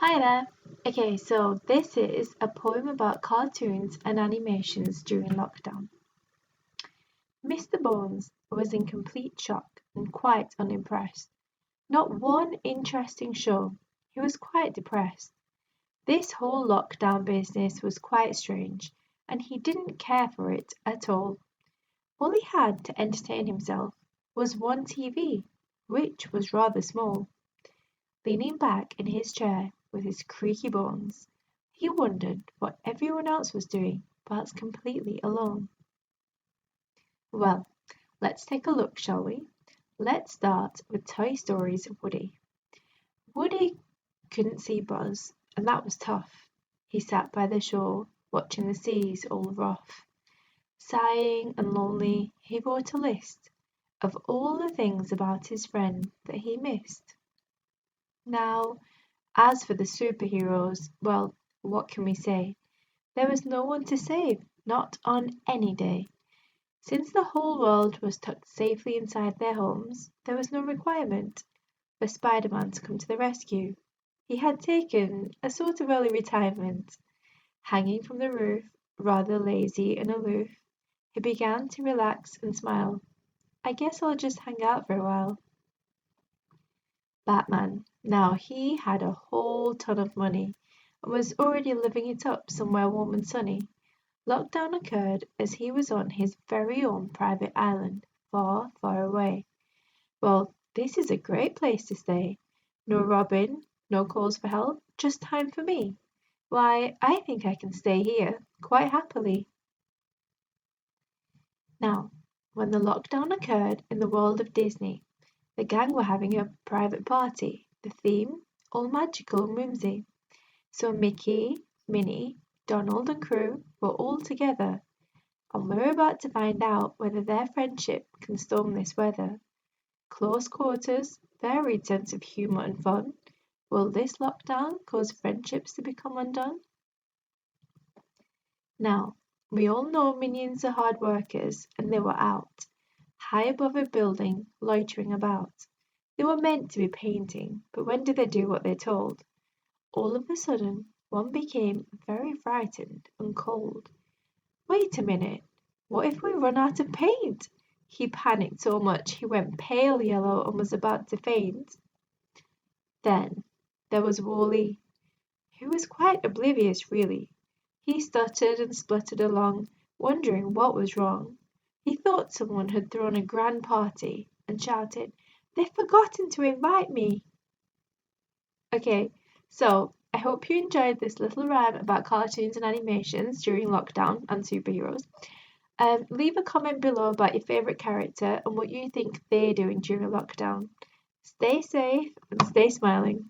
Hi there. Okay, so this is a poem about cartoons and animations during lockdown. Mr. Bones was in complete shock and quite unimpressed. Not one interesting show. He was quite depressed. This whole lockdown business was quite strange, and he didn't care for it at all. All he had to entertain himself was one TV, which was rather small. Leaning back in his chair with his creaky bones, he wondered what everyone else was doing whilst completely alone. Well, let's take a look, shall we? Let's start with Toy Story's Woody. Woody couldn't see Buzz, and that was tough. He sat by the shore, watching the seas all rough. Sighing and lonely, he wrote a list of all the things about his friend that he missed. Now, as for the superheroes, well, what can we say? There was no one to save, not on any day. Since the whole world was tucked safely inside their homes, there was no requirement for Spiderman to come to the rescue. He had taken a sort of early retirement. Hanging from the roof, rather lazy and aloof, he began to relax and smile. I guess I'll just hang out for a while. Batman. Now he had a whole ton of money and was already living it up somewhere warm and sunny. Lockdown occurred as he was on his very own private island, far, far away. Well, this is a great place to stay. No Robin, no calls for help, just time for me. Why, I think I can stay here quite happily. Now, when the lockdown occurred in the world of Disney, the gang were having a private party. The theme, all magical and whimsy. So Mickey, Minnie, Donald and crew were all together, and we're about to find out whether their friendship can storm this weather. Close quarters, varied sense of humour and fun. Will this lockdown cause friendships to become undone? Now, we all know minions are hard workers, and they were out, high above a building, loitering about. They were meant to be painting, but when did they do what they're told? All of a sudden, one became very frightened and cold. Wait a minute, what if we run out of paint? He panicked so much he went pale yellow and was about to faint. Then there was Wally, who was quite oblivious really. He stuttered and spluttered along, wondering what was wrong. He thought someone had thrown a grand party and shouted, "They've forgotten to invite me!" Okay, so I hope you enjoyed this little rhyme about cartoons and animations during lockdown and superheroes. Leave a comment below about your favourite character and what you think they're doing during lockdown. Stay safe and stay smiling.